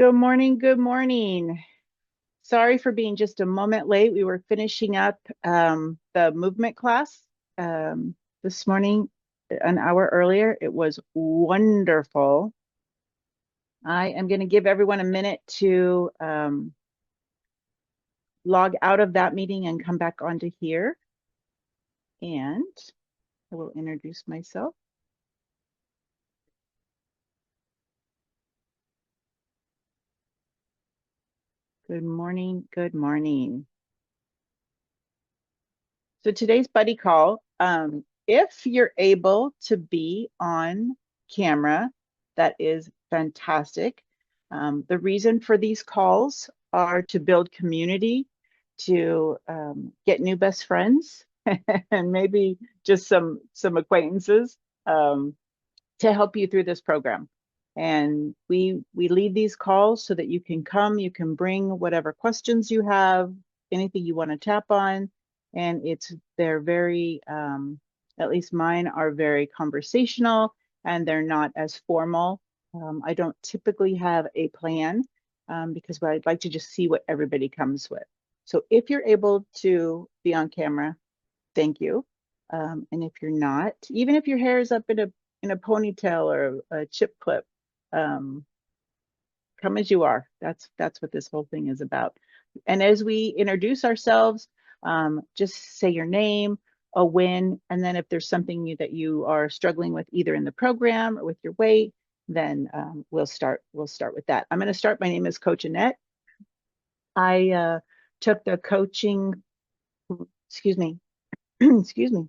Good morning. Good morning. Sorry for being just a moment late. We were finishing up the movement class this morning, an hour earlier. It was wonderful. I am going to give everyone a minute to log out of that meeting and come back onto here. And I will introduce myself. Good morning. Good morning. So today's buddy call, if you're able to be on camera, that is fantastic. The reason for these calls are to build community, to get new best friends, and maybe just some acquaintances to help you through this program. And we lead these calls so that you can come, you can bring whatever questions you have, anything you want to tap on, and they're very at least mine are very conversational, and they're not as formal. I don't typically have a plan because I'd like to just see what everybody comes with. So if you're able to be on camera, thank you. And if you're not, even if your hair is up in a ponytail or a chip clip, um, come as you are. That's what this whole thing is about. And as we introduce ourselves, just say your name, a win, and then if there's something that you are struggling with, either in the program or with your weight, then we'll start with that. I'm going to start. My name is Coach Annette. I took the coaching. Excuse me. Excuse me.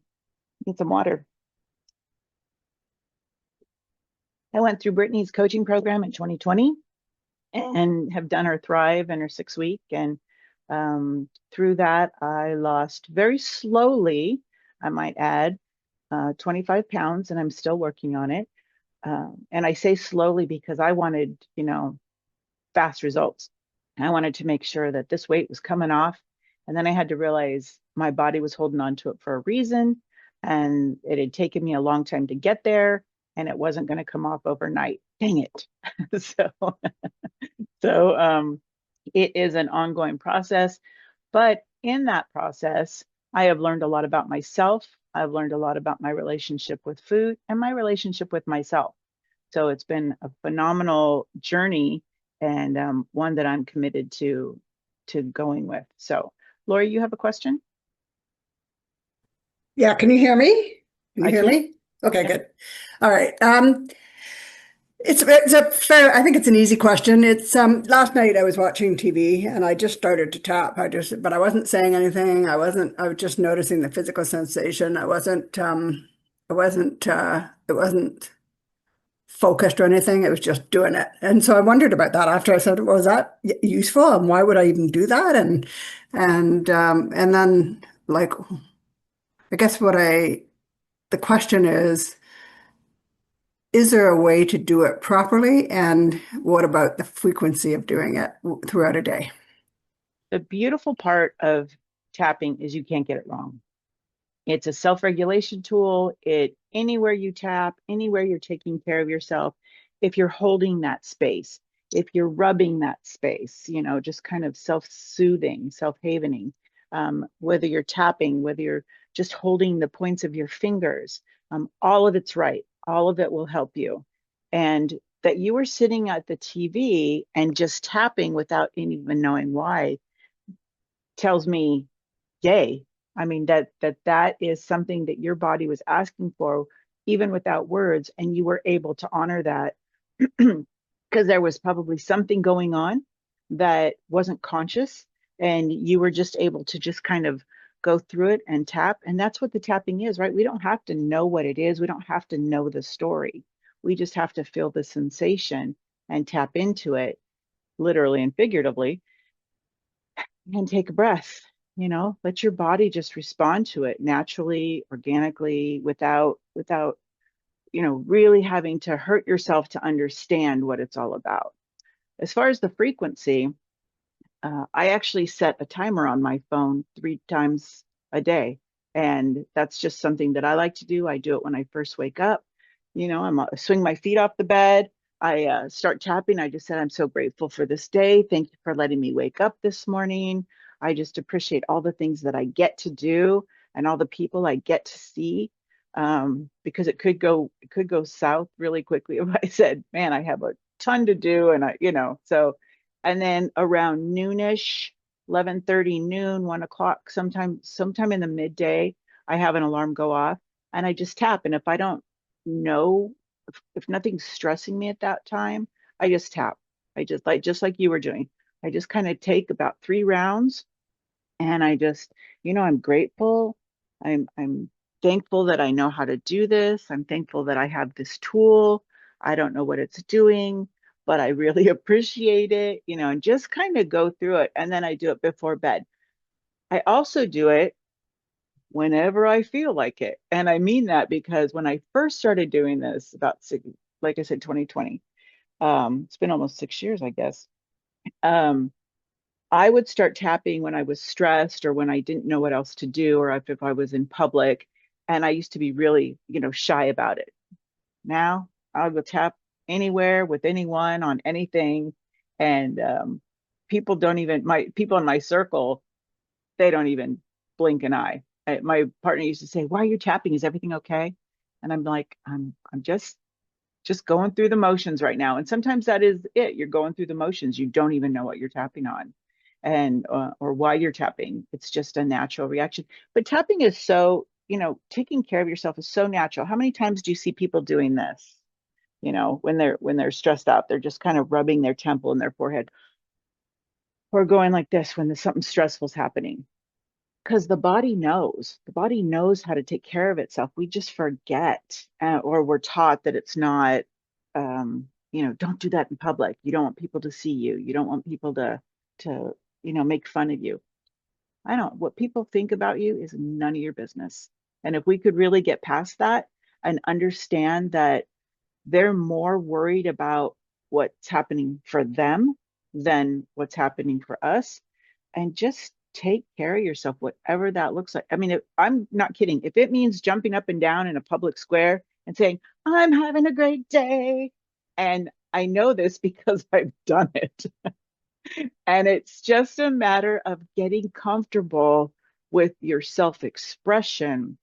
Need some water. I went through Brittany's coaching program in 2020 and have done her Thrive and her 6 week. And through that, I lost very slowly, I might add, 25 pounds, and I'm still working on it. And I say slowly because I wanted, fast results. I wanted to make sure that this weight was coming off. And then I had to realize my body was holding on to it for a reason. And it had taken me a long time to get there, and it wasn't going to come off overnight. Dang it. So it is an ongoing process. But in that process, I have learned a lot about myself. I've learned a lot about my relationship with food and my relationship with myself. So it's been a phenomenal journey, and one that I'm committed to going with. So, Lori, you have a question? Yeah, can you hear me? Can you I hear can. me? Okay, Yep. good. All right. It's a fair, I think it's an easy question. It's last night I was watching TV and I just started to tap. But I wasn't saying anything. I was just noticing the physical sensation. It wasn't focused or anything. It was just doing it. And so I wondered about that after. I said, well, is that useful? And why would I even do that? And then like, I guess the question is there a way to do it properly? And what about the frequency of doing it throughout a day? The beautiful part of tapping is you can't get it wrong. It's a self-regulation tool. Anywhere you tap, anywhere you're taking care of yourself, if you're holding that space, if you're rubbing that space, just kind of self-soothing, self-havening, whether you're tapping, whether you're just holding the points of your fingers, all of it's right. All of it will help you. And that you were sitting at the TV and just tapping without even knowing why tells me yay. I mean, that is something that your body was asking for, even without words, and you were able to honor that because there was probably something going on that wasn't conscious, and you were just able to just kind of go through it and tap. And that's what the tapping is, right? We don't have to know what it is. We don't have to know the story. We just have to feel the sensation and tap into it, literally and figuratively, and take a breath. Let your body just respond to it naturally, organically, without really having to hurt yourself to understand what it's all about. As far as the frequency, I actually set a timer on my phone 3 times a day, and that's just something that I like to do. I do it when I first wake up. I swing my feet off the bed. I start tapping. I just said, I'm so grateful for this day. Thank you for letting me wake up this morning. I just appreciate all the things that I get to do and all the people I get to see. Because it could go south really quickly if I said, man, I have a ton to do. And so, and then around noonish, 11:30, noon, 1 o'clock, sometime in the midday, I have an alarm go off and I just tap. And if I don't know if nothing's stressing me at that time, I just tap. I just like you were doing. I just kind of take about 3 rounds and I just, I'm grateful. I'm thankful that I know how to do this. I'm thankful that I have this tool. I don't know what it's doing, but I really appreciate it, and just kind of go through it. And then I do it before bed. I also do it whenever I feel like it. And I mean that because when I first started doing this about like I said, 2020, it's been almost 6 years, I guess. Um, I would start tapping when I was stressed or when I didn't know what else to do or if I was in public. And I used to be really, shy about it. Now I will tap anywhere with anyone on anything. And people don't even, my people in my circle, they don't even blink an eye. My partner used to say, "Why are you tapping? Is everything okay?" And I'm like, I'm just going through the motions right now." And sometimes that is it. You're going through the motions. You don't even know what you're tapping on, and or why you're tapping. It's just a natural reaction. But tapping is so, taking care of yourself is so natural. How many times do you see people doing this? When they're stressed out, they're just kind of rubbing their temple and their forehead, or going like this when there's something stressful is happening, because the body knows how to take care of itself. We just forget, or we're taught that it's not, don't do that in public. You don't want people to see you. You don't want people to make fun of you. I don't What people think about you is none of your business. And if we could really get past that and understand that they're more worried about what's happening for them than what's happening for us, and just take care of yourself, whatever that looks like. I mean, I'm not kidding. If it means jumping up and down in a public square and saying, I'm having a great day, and I know this because I've done it, and it's just a matter of getting comfortable with your self expression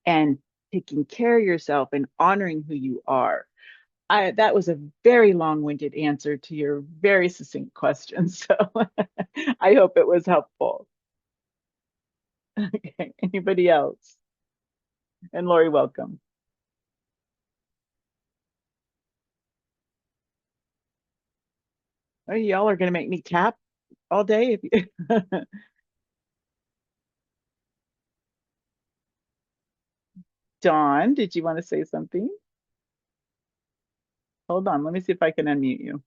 and taking care of yourself and honoring who you are. That was a very long-winded answer to your very succinct question. So I hope it was helpful. Okay. Anybody else? And Lori, welcome. Oh, y'all are going to make me tap all day. If you... Dawn, did you want to say something? Hold on. Let me see if I can unmute you.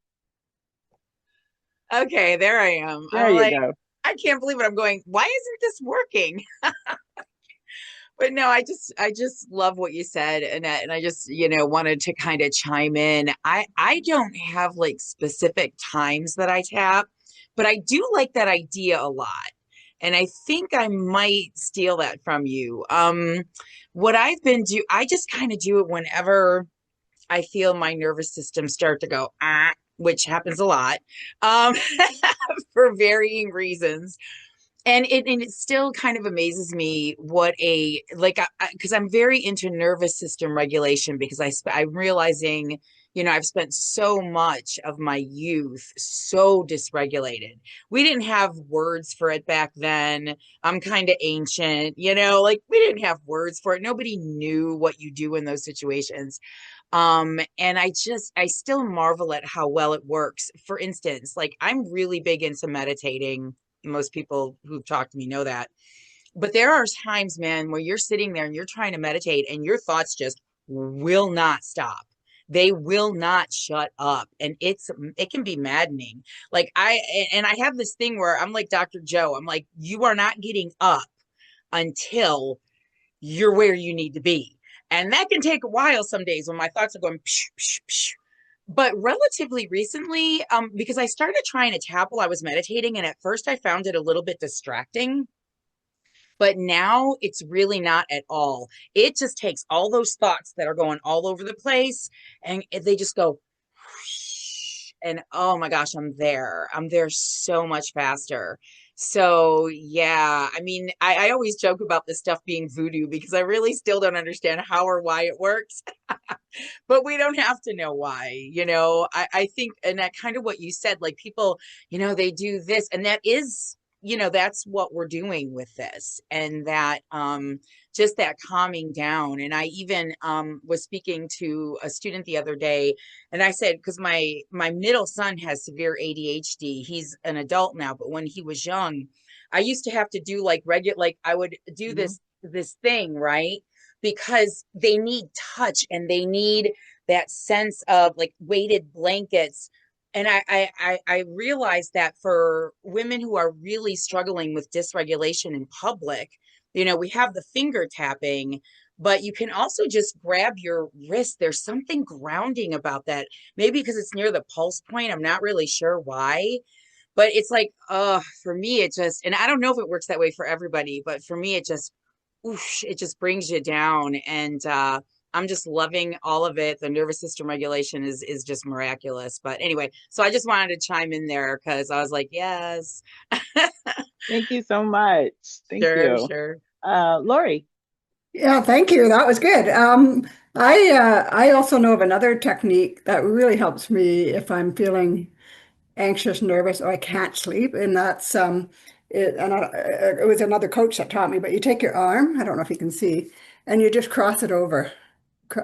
Okay, there I am. There I'm you like, go. I can't believe it. I'm going, why isn't this working? But no, I just love what you said, Annette, and I just, wanted to kind of chime in. I don't have like specific times that I tap, but I do like that idea a lot. And I think I might steal that from you. What I just kind of do it whenever I feel my nervous system start to go, which happens a lot, um, for varying reasons. And it still kind of amazes me what a like because I'm very into nervous system regulation because I'm realizing, I've spent so much of my youth so dysregulated. We didn't have words for it back then. I'm kind of ancient, like we didn't have words for it. Nobody knew what you do in those situations. And I still marvel at how well it works. For instance, like I'm really big into meditating. Most people who've talked to me know that. But there are times, man, where you're sitting there and you're trying to meditate and your thoughts just will not stop. They will not shut up. And it can be maddening. Like I have this thing where I'm like Dr. Joe. I'm like, you are not getting up until you're where you need to be. And that can take a while some days when my thoughts are going psh, psh, psh. But relatively recently, because I started trying to tap while I was meditating, and at first I found it a little bit distracting, but now it's really not at all. It just takes all those thoughts that are going all over the place and they just go and oh my gosh, I'm there so much faster. So yeah, I mean, I always joke about this stuff being voodoo because I really still don't understand how or why it works. But we don't have to know why, I think, and that kind of what you said, like people, they do this, and that is, that's what we're doing with this, and that just that calming down. And I even was speaking to a student the other day, and I said, because my middle son has severe ADHD. He's an adult now, but when he was young, I used to have to do like regular, like I would do Mhm. this thing, right? Because they need touch and they need that sense of like weighted blankets. And I realized that for women who are really struggling with dysregulation in public, we have the finger tapping, but you can also just grab your wrist. There's something grounding about that. Maybe because it's near the pulse point. I'm not really sure why, but it's like, for me, it just, and I don't know if it works that way for everybody, but for me, it just, oof, it just brings you down. And I'm just loving all of it. The nervous system regulation is just miraculous. But anyway, so I just wanted to chime in there because I was like, yes. Thank you so much. Thank Sure, you. sure. Lori. Yeah, thank you. That was good. I also know of another technique that really helps me if I'm feeling anxious, nervous, or I can't sleep, and that's it was another coach that taught me. But you take your arm, I don't know if you can see, and you just cross it over.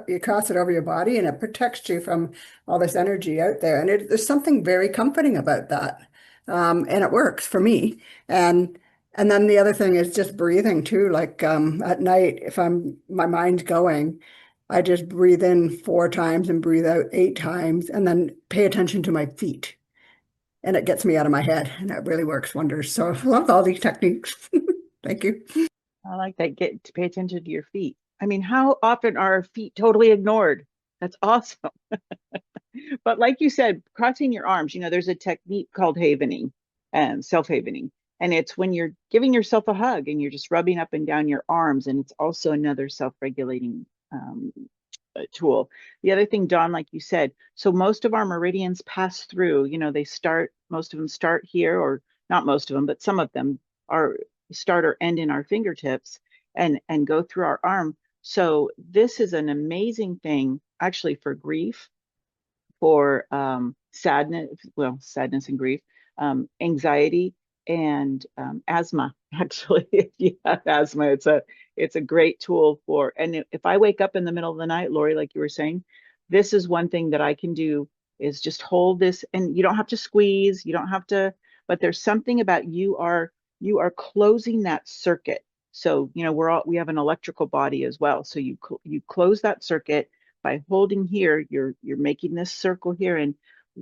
You cross it over your body, and it protects you from all this energy out there. And there's something very comforting about that, and it works for me. And and then the other thing is just breathing too. Like at night, if my mind's going, I just breathe in 4 times and breathe out 8 times, and then pay attention to my feet, and it gets me out of my head, and it really works wonders. So I love all these techniques. Thank you. I like that. Get to pay attention to your feet. I mean, how often are our feet totally ignored? That's awesome. But like you said, crossing your arms, there's a technique called havening, self-havening. And it's when you're giving yourself a hug and you're just rubbing up and down your arms. And it's also another self-regulating tool. The other thing, Don, like you said, so most of our meridians pass through, most of them start here, or not most of them, but some of them are start or end in our fingertips and go through our arm. So this is an amazing thing actually for grief, for sadness and grief, anxiety, and asthma. Actually, if you have asthma, it's a great tool for. And if I wake up in the middle of the night, Lori, like you were saying, this is one thing that I can do is just hold this, and you don't have to squeeze, you don't have to, but there's something about you are closing that circuit. So we have an electrical body as well. So you close that circuit by holding here, you're making this circle here. And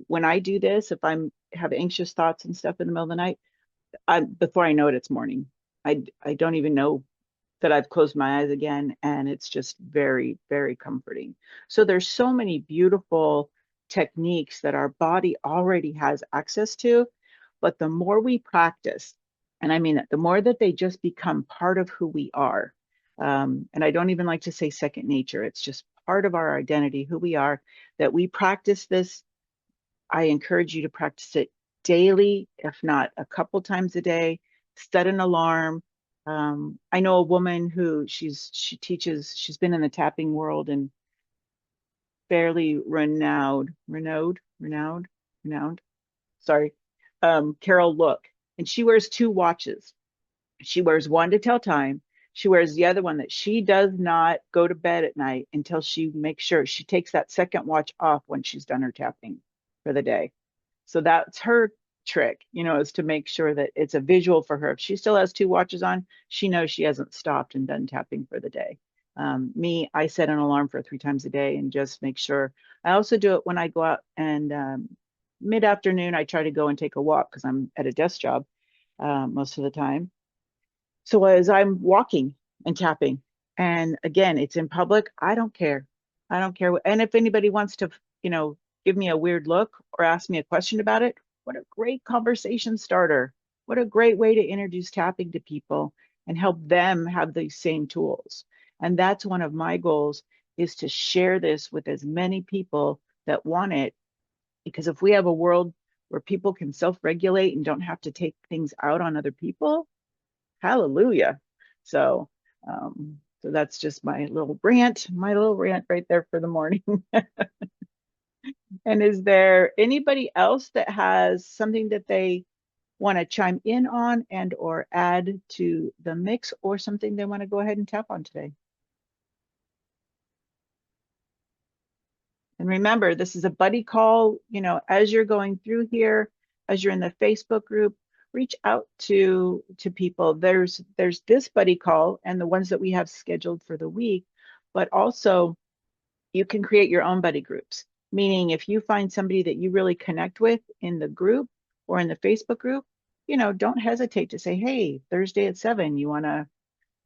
when I do this, if I'm have anxious thoughts and stuff in the middle of the night, before I know it, it's morning. I don't even know that I've closed my eyes again, and it's just very, very comforting. So there's so many beautiful techniques that our body already has access to, but the more we practice, and I mean that, the more that they just become part of who we are. And I don't even like to say second nature. It's just part of our identity, who we are, that we practice this. I encourage you to practice it daily, if not a couple times a day. Set an alarm. I know a woman who she teaches, she's been in the tapping world and fairly renowned. Sorry, Carol Look, and she wears two watches. She wears one to tell time. She wears the other one that she does not go to bed at night until she makes sure she takes that second watch off when she's done her tapping for the day. So that's her trick, is to make sure that it's a visual for her. If she still has two watches on, she knows she hasn't stopped and done tapping for the day. Me, I set an alarm for 3 times a day and just make sure. I also do it when I go out and mid-afternoon, I try to go and take a walk because I'm at a desk job most of the time. So as I'm walking and tapping, and again, it's in public, I don't care. I don't care. And if anybody wants to, give me a weird look or ask me a question about it, what a great conversation starter. What a great way to introduce tapping to people and help them have these same tools. And that's one of my goals, is to share this with as many people that want it Because if we have a world where people can self-regulate and don't have to take things out on other people, hallelujah. So, so that's just my little rant right there for the morning. And is there anybody else that has something that they want to chime in on and or add to the mix, or something they want to go ahead and tap on today? And remember, this is a buddy call. You know, as you're going through here, as you're in the Facebook group, reach out to people. There's this buddy call and the ones that we have scheduled for the week, but also you can create your own buddy groups. Meaning, if you find somebody that you really connect with in the group or in the Facebook group, you know, don't hesitate to say, "Hey, Thursday at 7, you want to,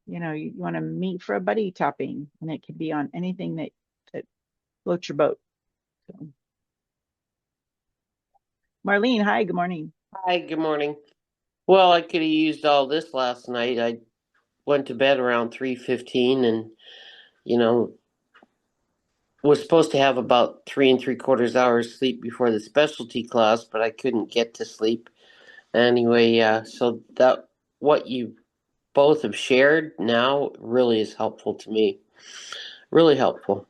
you want to meet for a buddy tapping," and it can be on anything that floats your boat. So, Marlene, hi, good morning. Hi, good morning. Well, I could have used all this last night. I went to bed around 3:15 and, you know, was supposed to have about 3 and 3/4 hours sleep before the specialty class, but I couldn't get to sleep. Anyway, so that what you both have shared now really is helpful to me. Really helpful.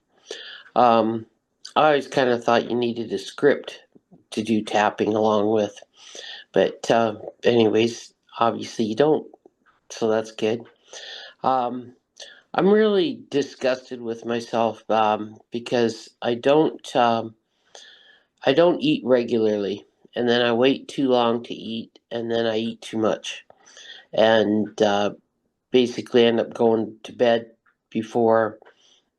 Um, I always kind of thought you needed a script to do tapping along with, but anyways, obviously you don't, so that's good. Um, I'm really disgusted with myself because I don't eat regularly, and then I wait too long to eat, and then I eat too much, and basically end up going to bed before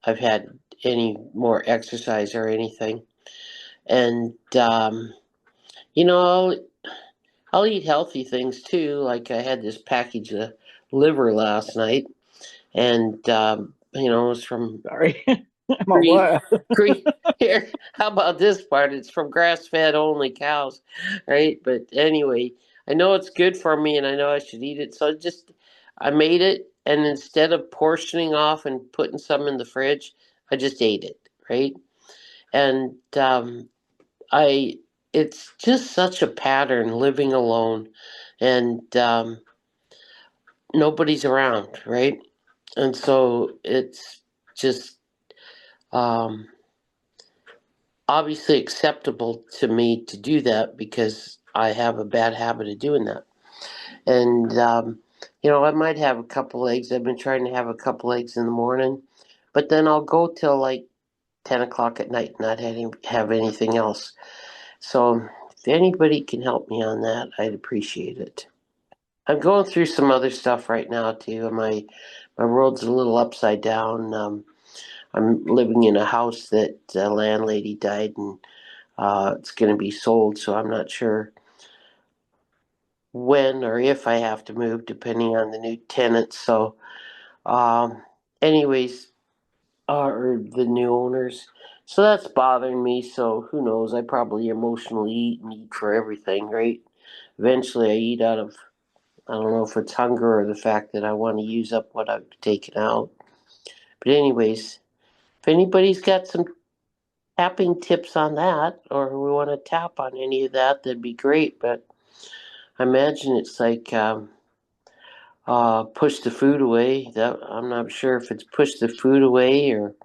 I've had any more exercise or anything. And you know, I'll eat healthy things too. Like I had this package of liver last night, and you know, it was from Sorry. I'm all, green, what? green. Here, how about this part? It's from grass-fed only cows, right? But anyway, I know it's good for me, and I know I should eat it. So I made it, and instead of portioning off and putting some in the fridge, I just ate it, right? And I, it's just such a pattern living alone, and nobody's around, right? And so it's just um, obviously acceptable to me to do that because I have a bad habit of doing that. And, you know, I might have a couple eggs. I've been trying to have a couple eggs in the morning, but then I'll go till like 10 o'clock at night and not have anything else. So if anybody can help me on that, I'd appreciate it. I'm going through some other stuff right now too. My world's a little upside down. I'm living in a house that the landlady died, and it's going to be sold, so I'm not sure when or if I have to move, depending on the new tenant. So, um, anyways, or the new owners. So that's bothering me. So who knows? I probably emotionally eat and eat for everything, right? Eventually, I eat out of, I don't know if it's hunger or the fact that I want to use up what I've taken out. But anyways, if anybody's got some tapping tips on that, or we want to tap on any of that, that'd be great. But I imagine it's like push the food away. That I'm not sure if it's push the food away or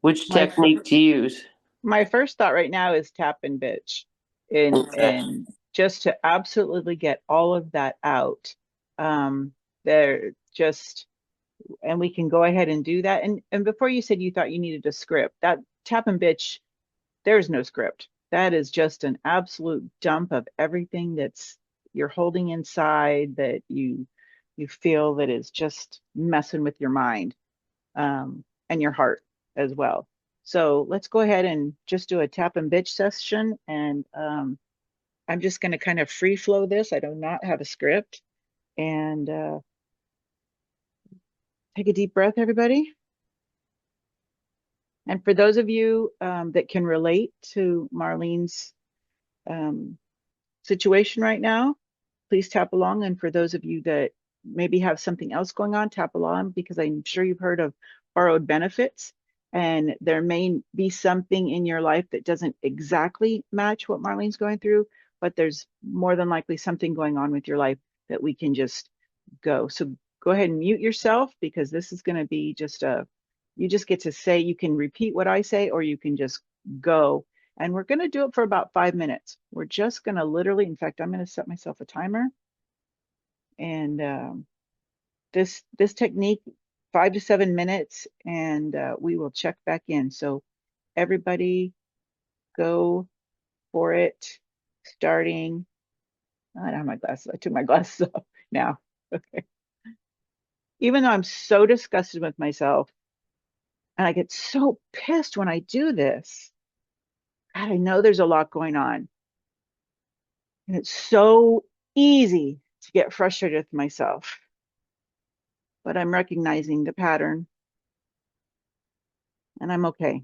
which My technique to use. my first thought right now is tap and bitch, Okay. and just to absolutely get all of that out. They're just, and we can go ahead and do that. And before you said you thought you needed a script, that tap and bitch, there's no script. That is just an absolute dump of everything that's you're holding inside that you feel that is just messing with your mind, and your heart as well. So let's go ahead and just do a tap and bitch session. And I'm just going to kind of free flow this. I do not have a script. And take a deep breath, everybody. And for those of you that can relate to Marlene's um, situation right now, please tap along. And for those of you that maybe have something else going on, tap along, because I'm sure you've heard of borrowed benefits. And there may be something in your life that doesn't exactly match what Marlene's going through, but there's more than likely something going on with your life that we can just go. So go ahead and mute yourself, because this is going to be just you just get to say, you can repeat what I say, or you can just go. And we're going to do it for about 5 minutes. We're just going to literally, in fact, I'm going to set myself a timer. And this technique, 5 to 7 minutes, and we will check back in. So everybody go for it, starting. I don't have my glasses. I took my glasses off now. Okay. Even though I'm so disgusted with myself, and I get so pissed when I do this, God, I know there's a lot going on. And it's so easy to get frustrated with myself. But I'm recognizing the pattern, and I'm okay.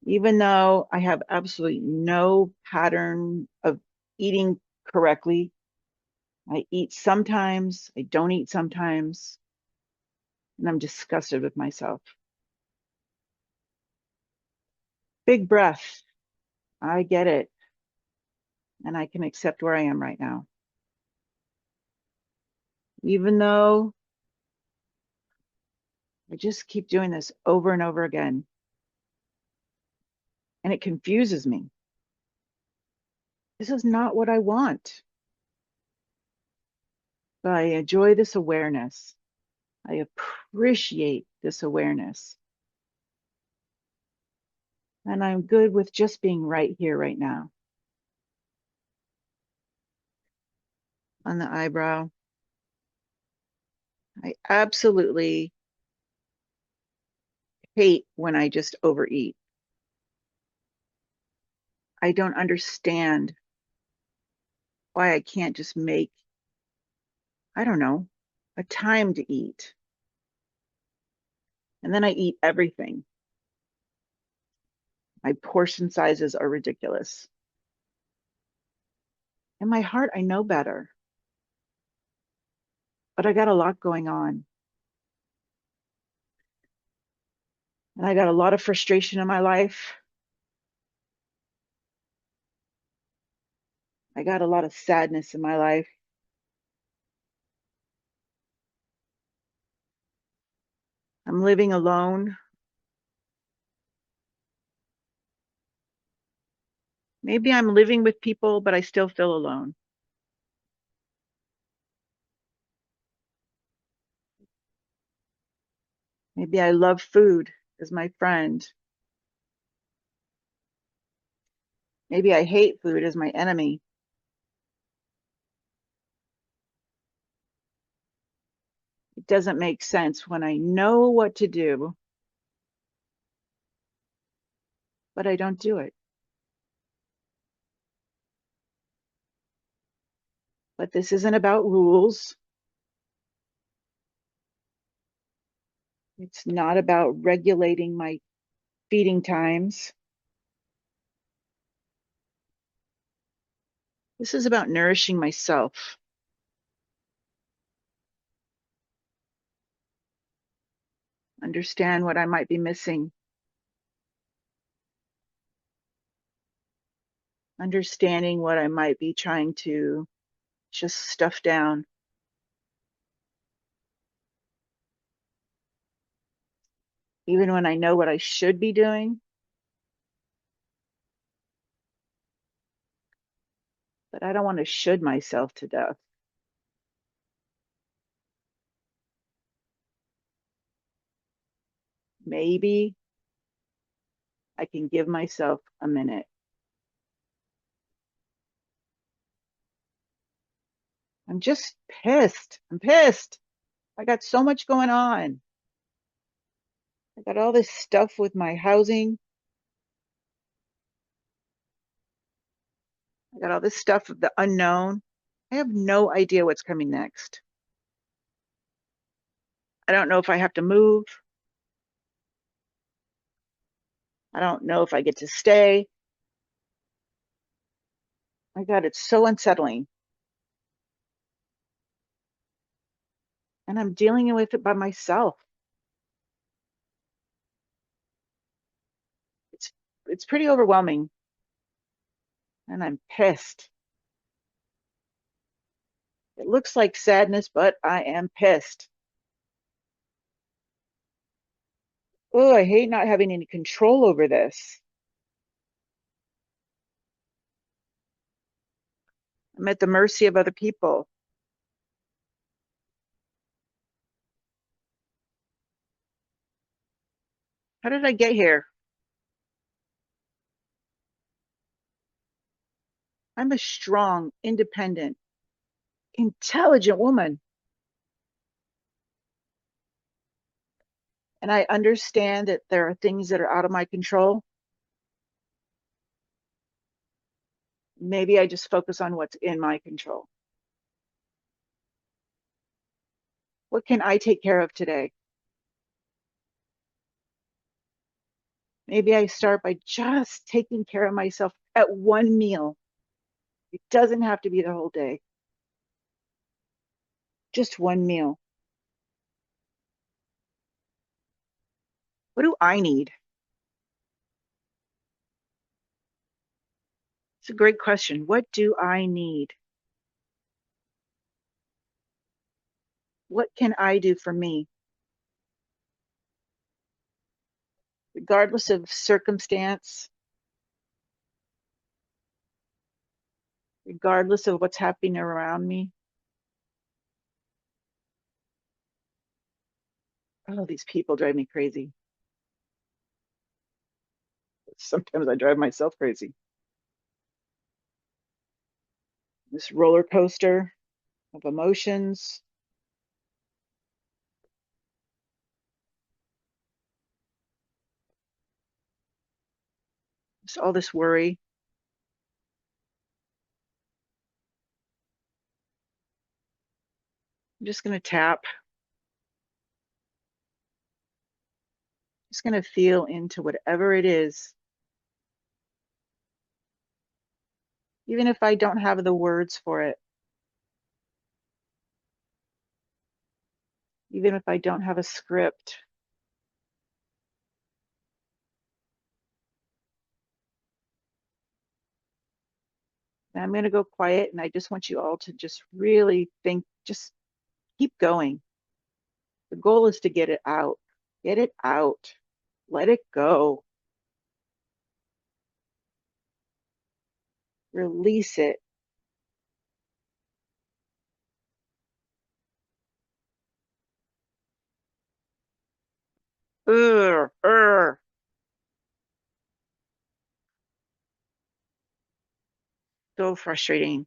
Even though I have absolutely no pattern of eating correctly, I eat sometimes, I don't eat sometimes, and I'm disgusted with myself. Big breath. I get it. And I can accept where I am right now. Even though I just keep doing this over and over again, and it confuses me. This is not what I want. But I enjoy this awareness. I appreciate this awareness. And I'm good with just being right here, right now. On the eyebrow. I absolutely hate when I just overeat. I don't understand why I can't just make, I don't know, a time to eat. And then I eat everything. My portion sizes are ridiculous. In my heart, I know better. But I got a lot going on. And I got a lot of frustration in my life. I got a lot of sadness in my life. I'm living alone. Maybe I'm living with people, but I still feel alone. Maybe I love food as my friend. Maybe I hate food as my enemy. It doesn't make sense when I know what to do, but I don't do it. But this isn't about rules. It's not about regulating my feeding times. This is about nourishing myself. Understand what I might be missing. Understanding what I might be trying to just stuff down. Even when I know what I should be doing. But I don't want to should myself to death. Maybe I can give myself a minute. I'm just pissed. I'm pissed. I got so much going on. I got all this stuff with my housing. I got all this stuff of the unknown. I have no idea what's coming next. I don't know if I have to move. I don't know if I get to stay. My God, it's so unsettling. And I'm dealing with it by myself. it's pretty overwhelming. And I'm pissed. It looks like sadness, but I am pissed. Oh, I hate not having any control over this. I'm at the mercy of other people. How did I get here? I'm a strong, independent, intelligent woman. And I understand that there are things that are out of my control. Maybe I just focus on what's in my control. What can I take care of today? Maybe I start by just taking care of myself at one meal. It doesn't have to be the whole day. Just one meal. What do I need? It's a great question. What do I need? What can I do for me? Regardless of circumstance, regardless of what's happening around me. Oh, these people drive me crazy. Sometimes I drive myself crazy. This roller coaster of emotions. Just all this worry. I'm just going to tap. Just going to feel into whatever it is. Even if I don't have the words for it. Even if I don't have a script. And I'm going to go quiet, and I just want you all to just really think, just keep going. The goal is to get it out. Get it out. Let it go. Release it. Ugh, ugh. So frustrating.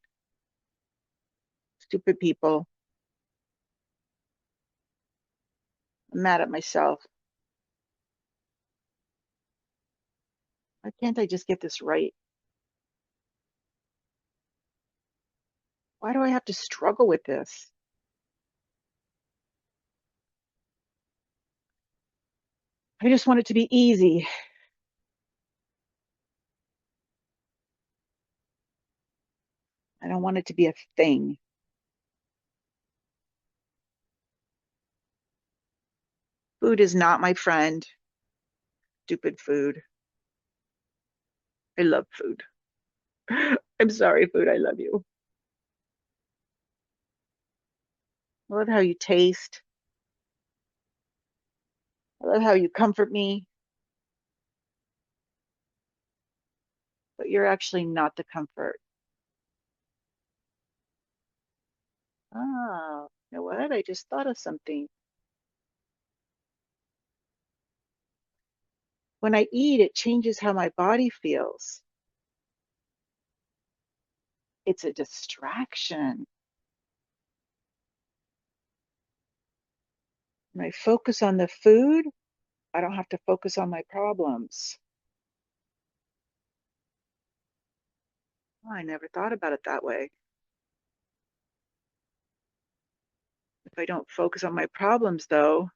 Stupid people. I'm mad at myself. Why can't I just get this right? Why do I have to struggle with this? I just want it to be easy. I don't want it to be a thing. Food is not my friend. Stupid food. I love food. I'm sorry, food. I love you. I love how you taste. I love how you comfort me, but you're actually not the comfort. Oh, you know what? I just thought of something. When I eat, it changes how my body feels. It's a distraction. When I focus on the food, I don't have to focus on my problems. Oh, I never thought about it that way. If I don't focus on my problems, though,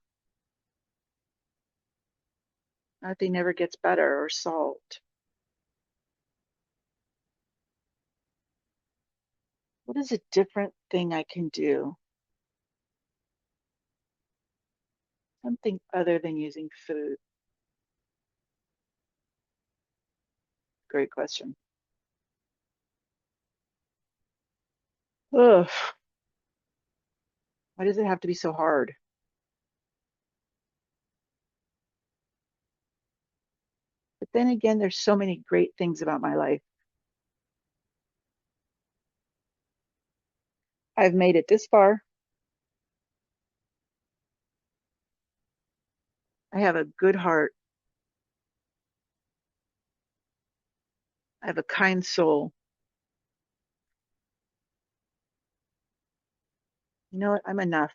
nothing ever gets better or solved. What is a different thing I can do? Something other than using food. great question. Ugh, why does it have to be so hard? But then again, there's so many great things about my life. I've made it this far. I have a good heart. I have a kind soul. You know what? I'm enough.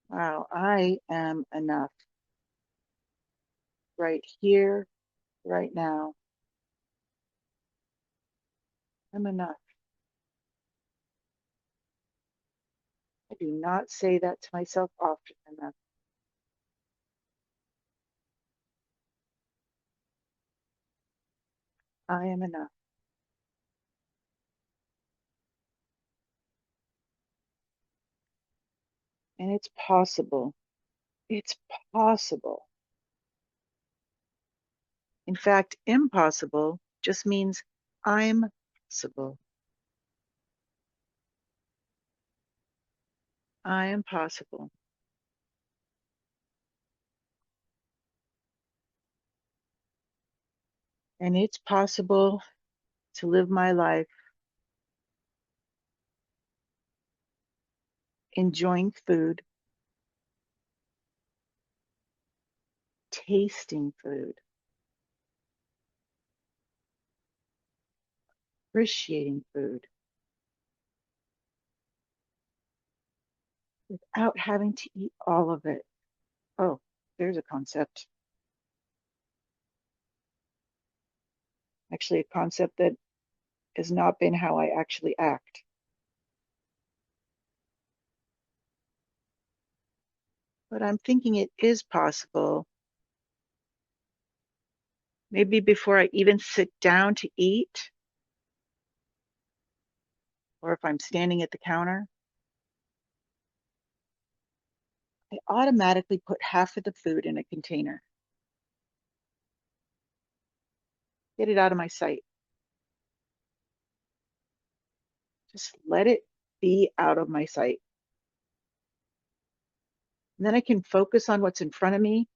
Wow, I am enough right here, right now. I'm enough. I do not say that to myself often enough. I am enough. And it's possible. It's possible. In fact, impossible just means I'm possible. I am possible. And it's possible to live my life enjoying food, tasting food, appreciating food without having to eat all of it. Oh, there's a concept. Actually, a concept that has not been how I actually act. But I'm thinking it is possible. Maybe before I even sit down to eat, or if I'm standing at the counter, I automatically put half of the food in a container. Get it out of my sight. Just let it be out of my sight. And then I can focus on what's in front of me,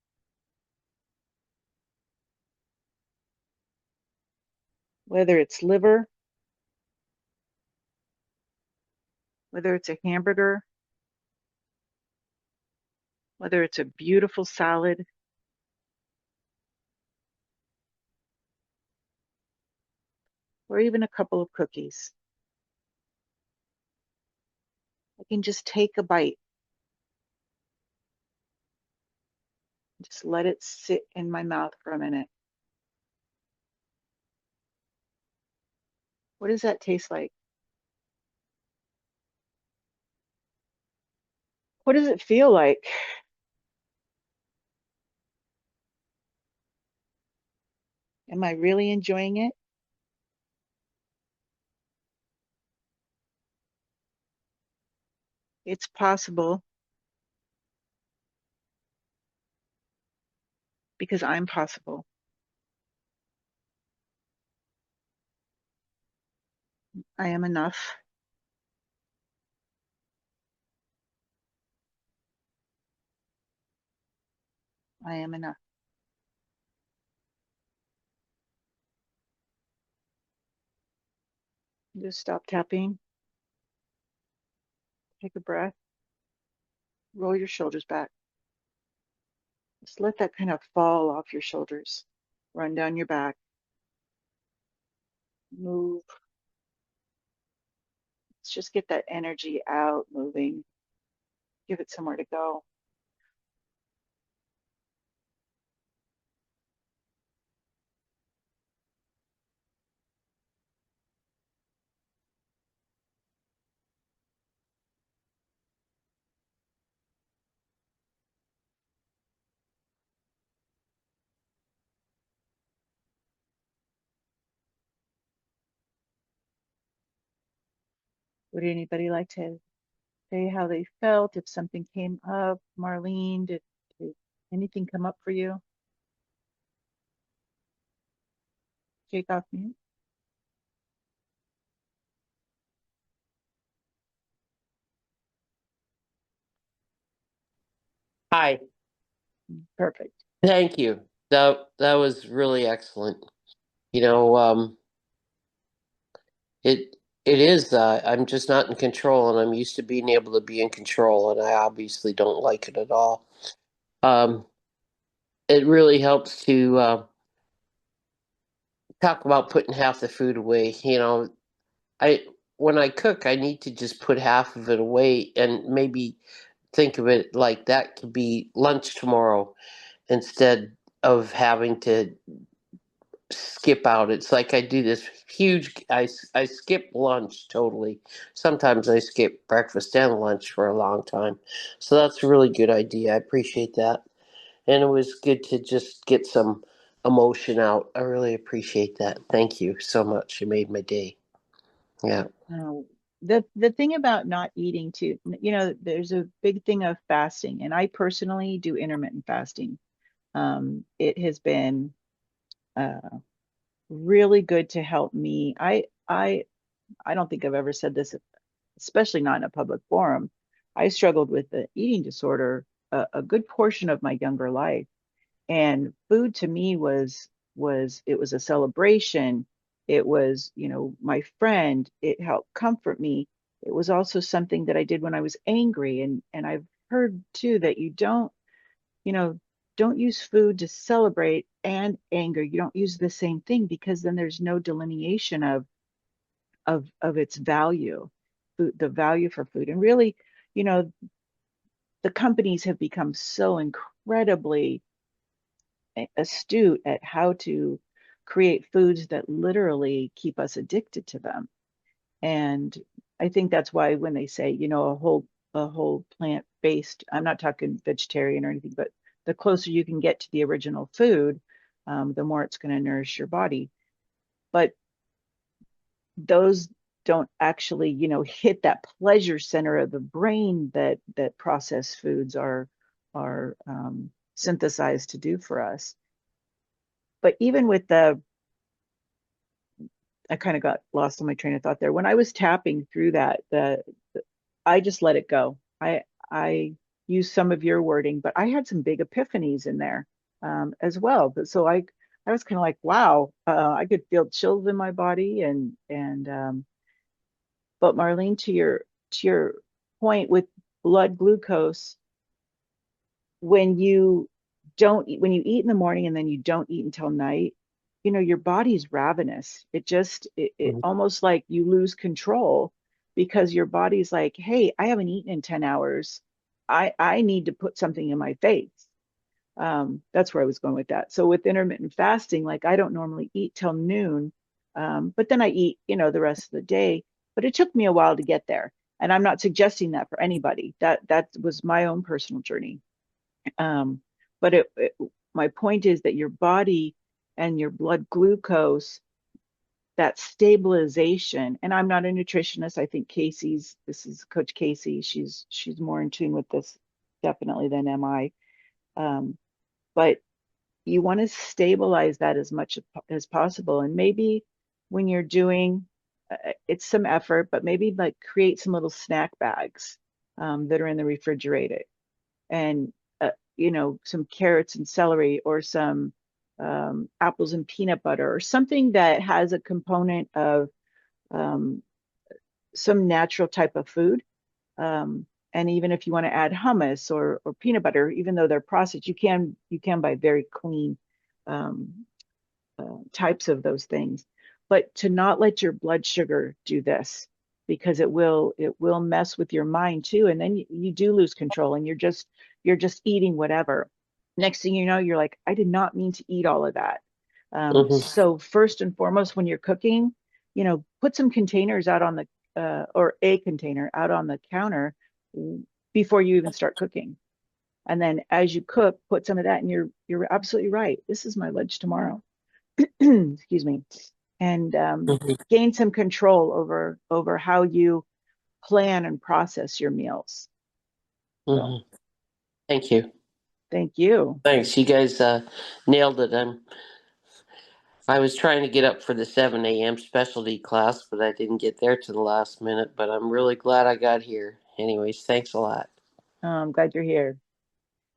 whether it's liver, whether it's a hamburger, whether it's a beautiful salad, or even a couple of cookies. I can just take a bite. Just let it sit in my mouth for a minute. What does that taste like? What does it feel like? Am I really enjoying it? It's possible because I'm possible. I am enough. I am enough. Just stop tapping. Take a breath. Roll your shoulders back. Just let that kind of fall off your shoulders. Run down your back. Move. Let's just get that energy out, moving. Give it somewhere to go. Would anybody like to say how they felt? If something came up, Marlene, did anything come up for you? Jake off mute. Hi. Perfect. Thank you. That was really excellent. You know, it it is. I'm just not in control, and I'm used to being able to be in control, and I obviously don't like it at all. Um, it really helps to talk about putting half the food away. I when I cook, I need to just put half of it away, and maybe think of it like that could be lunch tomorrow instead of having to skip out. It's like I do this huge. I skip lunch totally. Sometimes I skip breakfast and lunch for a long time. So that's a really good idea. I appreciate that, and it was good to just get some emotion out. I really appreciate that. Thank you so much. You made my day. Yeah. Oh, the thing about not eating too, there's a big thing of fasting, and I personally do intermittent fasting. It has been uh, really good to help me. I don't think I've ever said this, especially not in a public forum. I struggled with the eating disorder a good portion of my younger life, and food to me was it was a celebration. It was, my friend. It helped comfort me. It was also something that I did when I was angry, and I've heard too that you know don't use food to celebrate and anger. You don't use the same thing, because then there's no delineation of its value, the value for food. And really, you know the companies have become so incredibly astute at how to create foods that literally keep us addicted to them. And I think that's why when they say, a whole plant-based, I'm not talking vegetarian or anything, but the closer you can get to the original food, the more it's going to nourish your body. But those don't actually, hit that pleasure center of the brain that processed foods are synthesized to do for us. But even with I kind of got lost in my train of thought there. When I was tapping through that, I just let it go. I used some of your wording, but I had some big epiphanies in there as well. But so I was kind of like, wow, I could feel chills in my body, and but Marlene, to your point with blood glucose, when you don't eat, when you eat in the morning and then you don't eat until night, your body's ravenous. It Mhm. almost like you lose control, because your body's like, hey, I haven't eaten in 10 hours. I need to put something in my face. That's where I was going with that. So with intermittent fasting, like, I don't normally eat till noon, but then I eat, the rest of the day. But it took me a while to get there, and I'm not suggesting that for anybody. That was my own personal journey. Um, but my point is that your body and your blood glucose, that stabilization, and I'm not a nutritionist. I think this is Coach Casey. She's more in tune with this definitely than am I. But you want to stabilize that as much as possible. And maybe when you're doing, it's some effort, but maybe like create some little snack bags that are in the refrigerator, and some carrots and celery, or some apples and peanut butter, or something that has a component of um, some natural type of food. And even if you want to add hummus or peanut butter, even though they're processed, you can buy very clean um, types of those things. But to not let your blood sugar do this, because it will mess with your mind too, and then you do lose control, and you're just eating whatever. Next thing you know, you're like, I did not mean to eat all of that. Mhm. So first and foremost, when you're cooking, put some containers out on the or a container out on the counter before you even start cooking. And then as you cook, put some of that, and you're absolutely right. This is my lunch tomorrow. Excuse me. And Mhm. gain some control over how you plan and process your meals. So Mhm. Thank you. thank you. Thanks. You guys nailed it. I was trying to get up for the 7 a.m. specialty class, but I didn't get there to the last minute. But I'm really glad I got here. Anyways, thanks a lot. I'm glad you're here.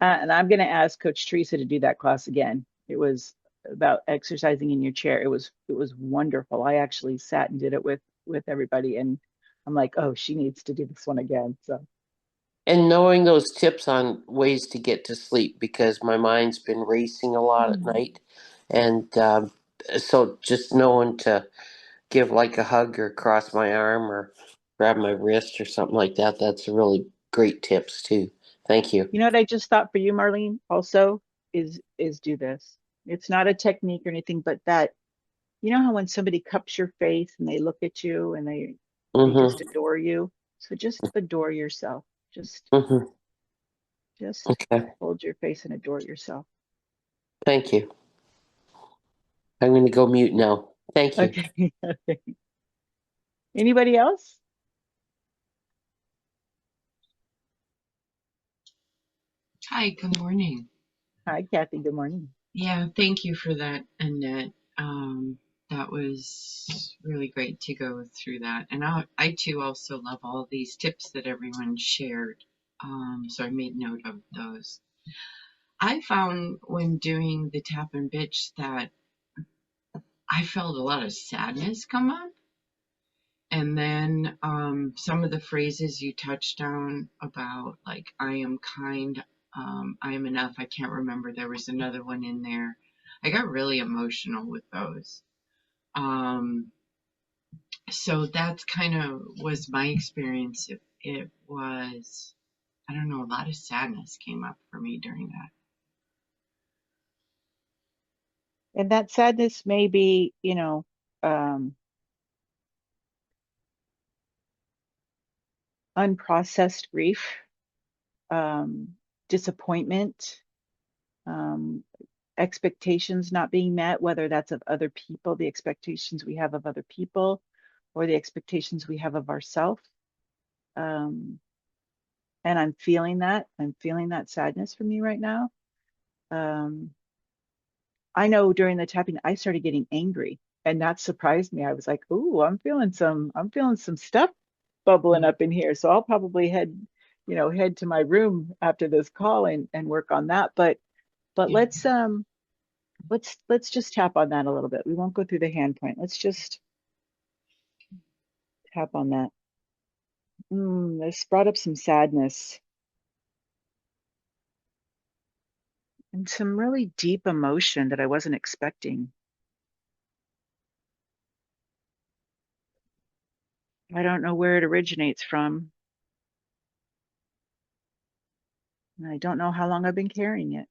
And I'm going to ask Coach Teresa to do that class again. It was about exercising in your chair. It was wonderful. I actually sat and did it with everybody, and I'm like, oh, she needs to do this one again. So And knowing those tips on ways to get to sleep because my mind's been racing a lot at mm. night. And so just knowing to give like a hug or cross my arm or grab my wrist or something like that, that's really great tips too. Thank you. You know what I just thought for you, Marlene, also is do this. It's not a technique or anything, but that you know how when somebody cups your face and they look at you and they just Mm-hmm. adore you. So just adore yourself. Just Mm-hmm. just Okay. hold your face and adore yourself. Thank you. I'm going to go mute now. Thank you. Okay. Okay. Anybody else? Hi, good morning. Hi, Kathy. Good morning. Yeah, thank you for that, Annette. That was really great to go through that. And I too also love all these tips that everyone shared. So I made note of those. I found when doing the tap and bitch that I felt a lot of sadness come up. And then some of the phrases you touched on about, like, I am kind, I am enough. I can't remember. There was another one in there. I got really emotional with those. Um, so that's kind of was my experience. It was, I don't know, a lot of sadness came up for me during that. And that sadness may be, unprocessed grief, um, disappointment, um, expectations not being met, whether that's of other people, the expectations we have of other people, or the expectations we have of ourselves. Um, and I'm feeling that. I'm feeling that sadness from you right now. Um, I know during the tapping, I started getting angry, and that surprised me. I was like, "Ooh, I'm feeling some stuff bubbling up in here." So I'll probably head to my room after this call and work on that. But Yeah. let's just tap on that a little bit. We won't go through the hand point. Let's just tap on that. This brought up some sadness and some really deep emotion that I wasn't expecting. I don't know where it originates from, and I don't know how long I've been carrying it.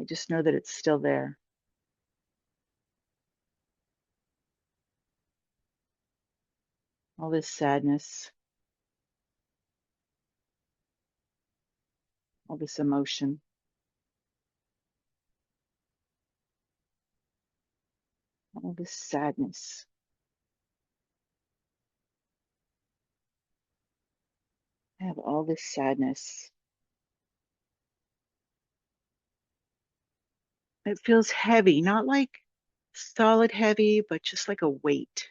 I just know that it's still there. All this sadness, all this emotion, all this sadness. I have all this sadness. It feels heavy, not like solid heavy, but just like a weight,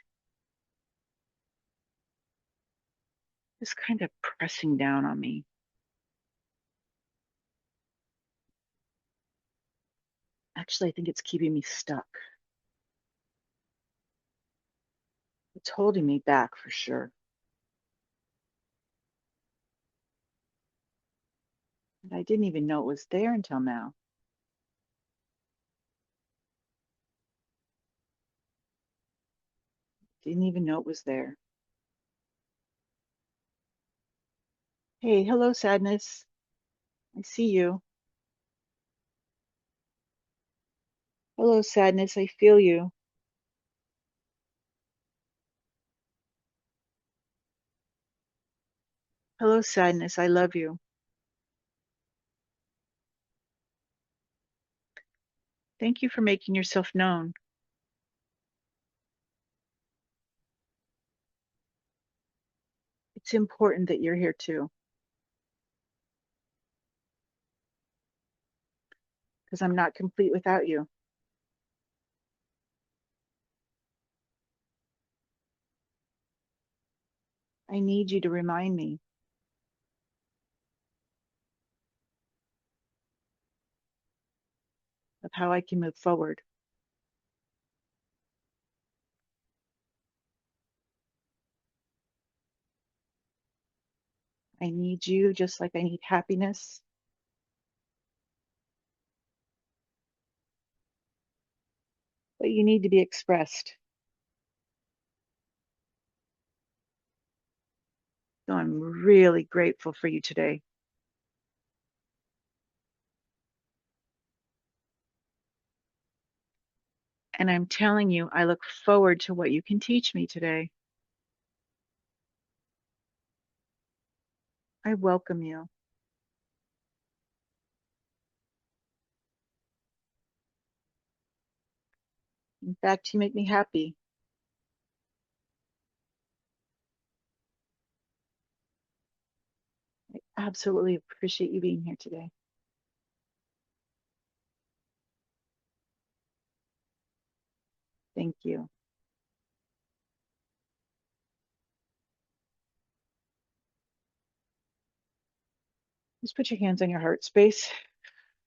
just kind of pressing down on me. Actually, I think it's keeping me stuck. It's holding me back for sure. And I didn't even know it was there until now. Didn't even know it was there. Hey, hello, sadness. I see you. Hello, sadness. I feel you. Hello, sadness. I love you. Thank you for making yourself known. It's important that you're here too. because I'm not complete without you. I need you to remind me of how I can move forward. I need you just like I need happiness. But you need to be expressed. So I'm really grateful for you today. And I'm telling you, I look forward to what you can teach me today. I welcome you. In fact, you make me happy. I absolutely appreciate you being here today. Thank you. Just put your hands on your heart space.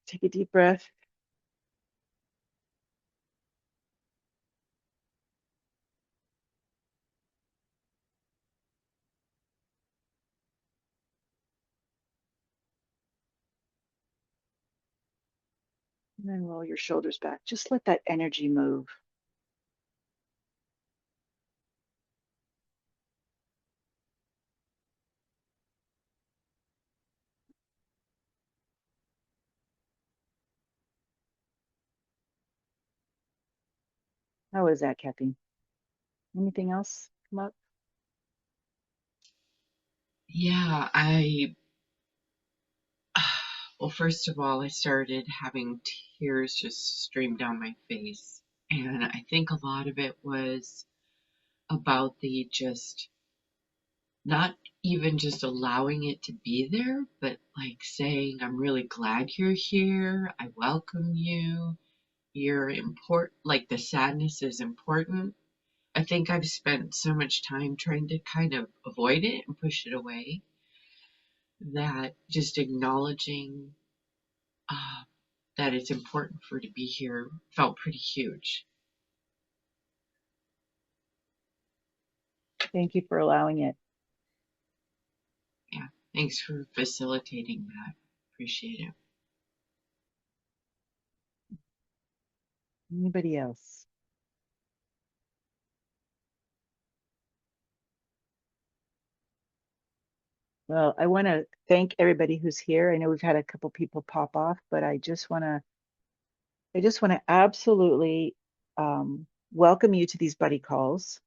Take a deep breath. And then roll your shoulders back. Just let that energy move. How is that, Kathy? Anything else come up? Yeah, well, first of all, I started having tears just stream down my face. And I think a lot of it was about the just not even just allowing it to be there, but like saying, I'm really glad you're here. I welcome you. You're important. Like the sadness is important. I think I've spent so much time trying to kind of avoid it and push it away that just acknowledging uh, that it's important for it to be here felt pretty huge. Thank you for allowing it. Yeah, thanks for facilitating that. Appreciate it. Anybody else? Well, I want to thank everybody who's here. I know we've had a couple people pop off, but I just want to absolutely welcome you to these buddy calls.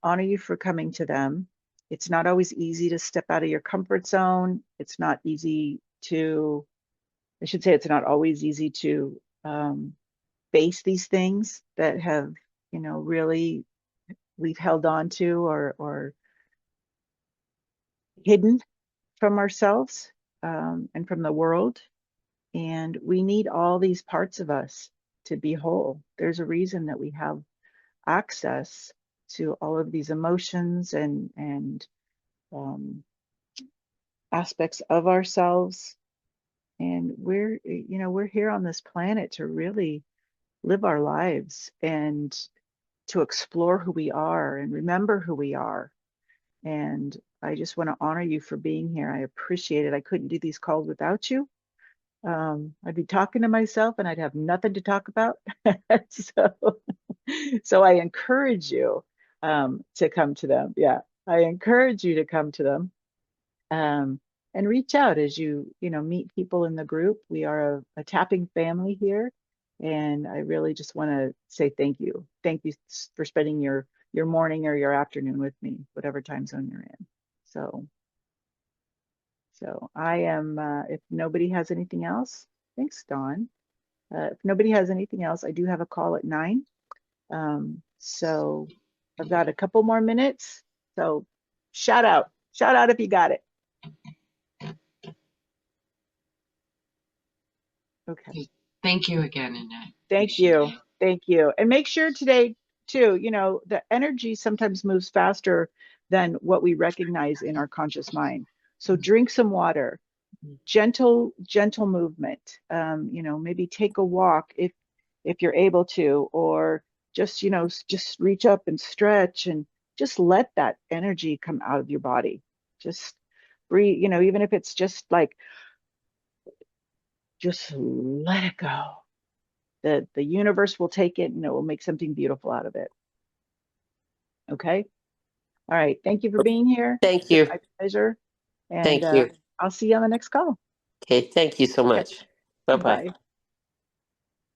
Honor you for coming to them. It's not always easy to step out of your comfort zone. It's not easy to, I should say, it's not always easy to face these things that have, really we've held on to or hidden from ourselves and from the world. And we need all these parts of us to be whole. There's a reason that we have access to all of these emotions and um, aspects of ourselves. And we're here on this planet to really live our lives and to explore who we are and remember who we are. And I just want to honor you for being here. I appreciate it. I couldn't do these calls without you. I'd be talking to myself and I'd have nothing to talk about. so, so I encourage you to come to them. Yeah, I encourage you to come to them um, and reach out as you meet people in the group. We are a tapping family here, and I really just want to say thank you. Thank you for spending your morning or your afternoon with me, whatever time zone you're in. So. So I am, if nobody has anything else, thanks, Dawn. If nobody has anything else, I do have a call at 9. So I've got a couple more minutes. So shout out if you got it. Okay. Thank you again, Annette. Thank Appreciate you. it. Thank you. And make sure today, too, the energy sometimes moves faster than what we recognize in our conscious mind. So drink some water, gentle movement. Maybe take a walk if you're able to, or just reach up and stretch and just let that energy come out of your body. Just breathe, even if it's just like, just let it go. The universe will take it and it will make something beautiful out of it. Okay. All right. Thank you for being here. Thank It's been you. my pleasure. And Thank you. I'll see you on the next call. Okay, thank you so Okay. much. Bye-bye. Bye.